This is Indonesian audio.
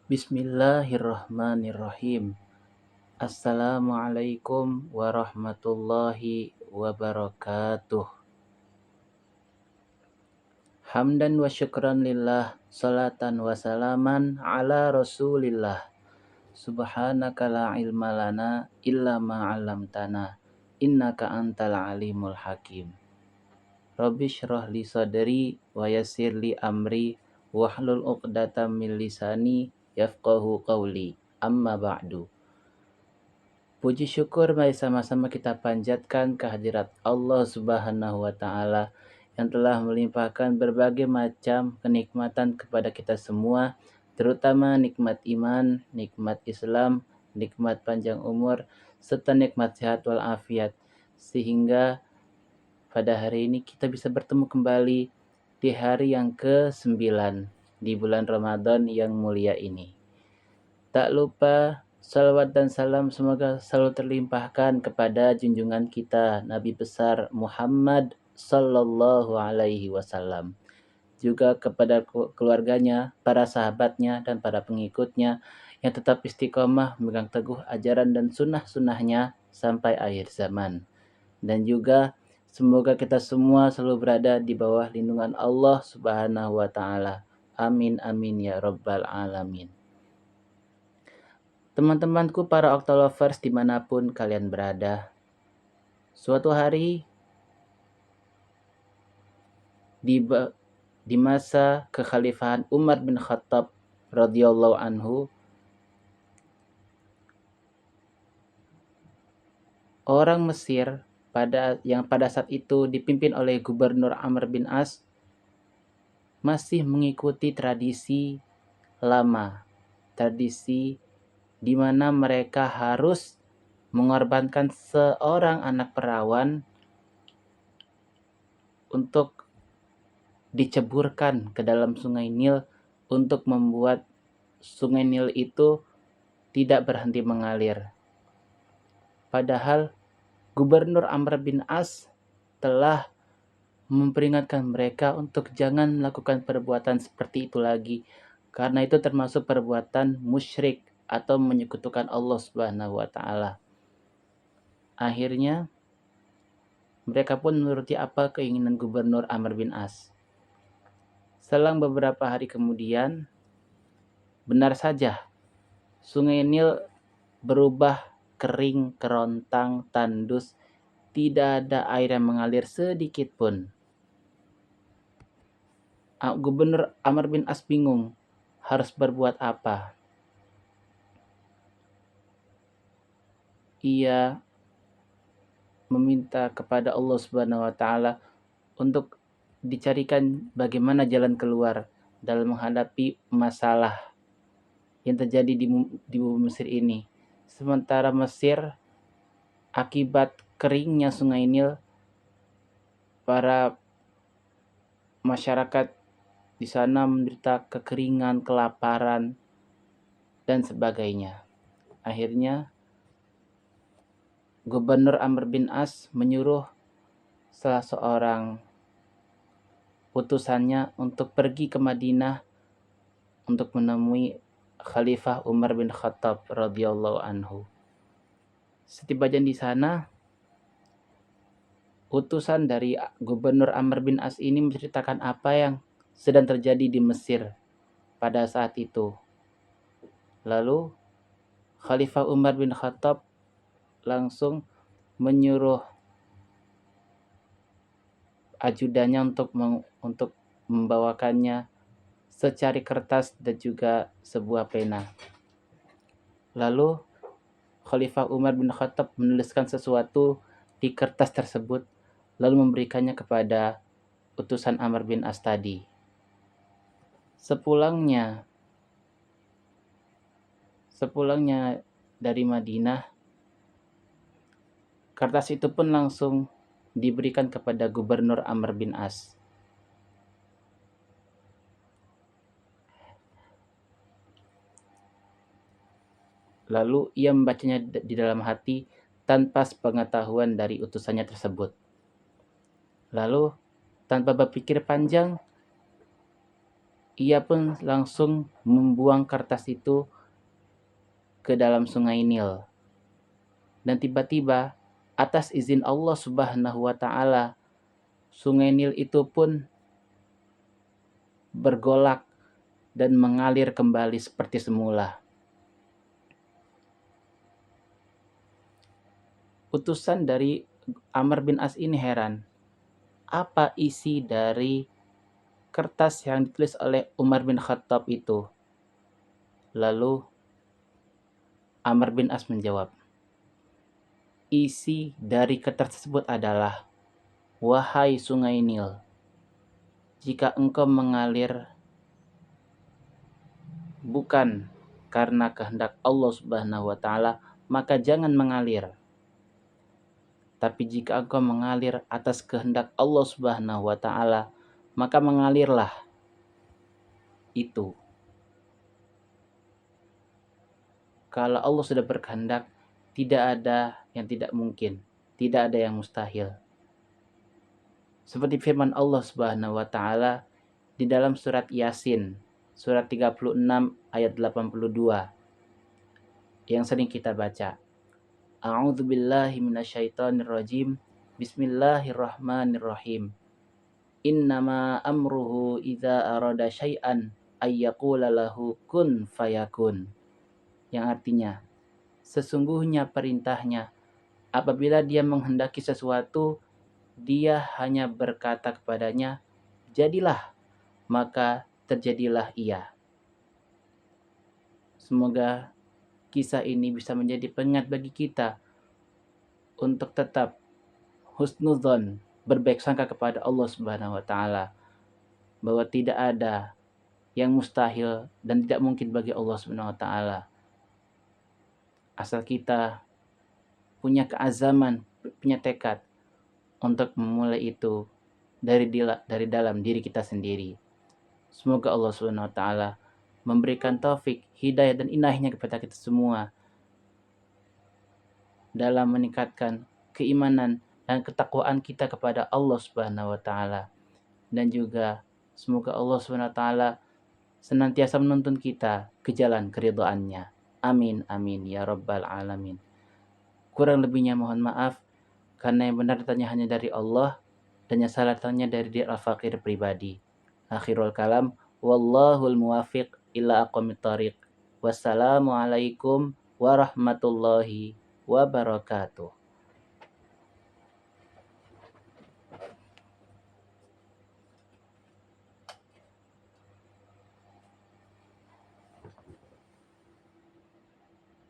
Bismillahirrahmanirrahim. Assalamualaikum warahmatullahi wabarakatuh. Hamdan wa syukran lillah, salatan wa salaman ala rasulillah. Subhanaka la ilma lana illa ma 'allamtana, innaka antal alimul hakim. Rabbi syrah li sadri wa yassir li amri wahlul 'uqdatam min lisani yafqahu qawli. Amma ba'du. Puji syukur mari sama-sama kita panjatkan kehadirat Allah Subhanahu wa taala yang telah melimpahkan berbagai macam kenikmatan kepada kita semua, terutama nikmat iman, nikmat Islam, nikmat panjang umur, serta nikmat sehat walafiat. Sehingga pada hari ini kita bisa bertemu kembali di hari yang ke-9 di bulan Ramadan yang mulia ini. Tak lupa salawat dan salam semoga selalu terlimpahkan kepada junjungan kita Nabi besar Muhammad sallallahu alaihi wasallam. Juga kepada keluarganya, para sahabatnya, dan para pengikutnya yang tetap istiqomah memegang teguh ajaran dan sunnah-sunnahnya sampai akhir zaman. Dan juga semoga kita semua selalu berada di bawah lindungan Allah Subhanahu wa taala. Amin amin ya rabbal alamin. Teman-temanku para Octolovers dimanapun kalian berada, suatu hari di masa kekhalifahan Umar bin Khattab radhiyallahu anhu, orang Mesir yang pada saat itu dipimpin oleh Gubernur Amr bin As masih mengikuti tradisi lama, tradisi di mana mereka harus mengorbankan seorang anak perawan untuk diceburkan ke dalam sungai Nil untuk membuat sungai Nil itu tidak berhenti mengalir. Padahal Gubernur Amr bin As telah memperingatkan mereka untuk jangan melakukan perbuatan seperti itu lagi, karena itu termasuk perbuatan musyrik atau menyekutukan Allah Subhanahu wa taala. Akhirnya mereka pun menuruti apa keinginan Gubernur Amr bin As. Selang beberapa hari kemudian, benar saja sungai Nil berubah kering, kerontang, tandus, tidak ada air yang mengalir sedikit pun. Gubernur Amr bin As bingung harus berbuat apa. Ia meminta kepada Allah Subhanahu wa taala untuk dicarikan bagaimana jalan keluar dalam menghadapi masalah yang terjadi di bumi Mesir ini. Sementara Mesir akibat keringnya sungai Nil, para masyarakat di sana menderita kekeringan, kelaparan, dan sebagainya. Akhirnya Gubernur Amr bin As menyuruh salah seorang utusannya untuk pergi ke Madinah untuk menemui Khalifah Umar bin Khattab radhiyallahu anhu. Setibanya di sana, utusan dari Gubernur Amr bin As ini menceritakan apa yang sedang terjadi di Mesir pada saat itu. Lalu Khalifah Umar bin Khattab langsung menyuruh ajudannya untuk membawakannya secari kertas dan juga sebuah pena. Lalu Khalifah Umar bin Khattab menuliskan sesuatu di kertas tersebut, lalu memberikannya kepada utusan Amr bin As tadi. Sepulangnya dari Madinah, kertas itu pun langsung diberikan kepada Gubernur Amr bin As. Lalu ia membacanya di dalam hati tanpa sepengetahuan dari utusannya tersebut. Lalu tanpa berpikir panjang, Ia pun langsung membuang kertas itu ke dalam sungai Nil. Dan tiba-tiba atas izin Allah Subhanahu wa taala, sungai Nil itu pun bergolak dan mengalir kembali seperti semula. Utusan dari Amr bin As ini heran, apa isi dari kertas yang ditulis oleh Umar bin Khattab itu? Lalu Amr bin As menjawab, isi dari kertas tersebut adalah, wahai sungai Nil, jika engkau mengalir bukan karena kehendak Allah Subhanahu wa taala, maka jangan mengalir. Tapi jika engkau mengalir atas kehendak Allah Subhanahu wa taala, maka mengalirlah itu. Kalau Allah sudah berkehendak, tidak ada yang tidak mungkin, tidak ada yang mustahil. Seperti firman Allah Subhanahu wa taala di dalam surat Yasin, surat 36 ayat 82 yang sering kita baca. A'udzu billahi minasyaitonir rajim. Bismillahirrahmanirrahim. Innama amruhu idza arada syai'an ayyaqula lahu kun fayakun. Yang artinya, sesungguhnya perintahnya apabila dia menghendaki sesuatu, dia hanya berkata kepadanya, jadilah, maka terjadilah ia. Semoga kisah ini bisa menjadi pengingat bagi kita untuk tetap husnudzon, berbaik sangka kepada Allah Subhanahu wa taala, bahwa tidak ada yang mustahil dan tidak mungkin bagi Allah Subhanahu wa taala. Asal kita punya keazaman, punya tekad untuk memulai itu dari dalam diri kita sendiri. Semoga Allah Subhanahu wa taala memberikan taufik, hidayah dan inayahnya kepada kita semua dalam meningkatkan keimanan dan ketakwaan kita kepada Allah Subhanahu wa taala. Dan juga semoga Allah Subhanahu wa taala senantiasa menuntun kita ke jalan keridhaannya. Amin amin ya rabbal alamin. Kurang lebihnya mohon maaf, karena yang benar datangnya hanya dari Allah dan yang salah datangnya dari diri al-fakir pribadi. Akhirul kalam, wallahul muwafiq ila aqwamit thariq. Wassalamualaikum warahmatullahi wabarakatuh.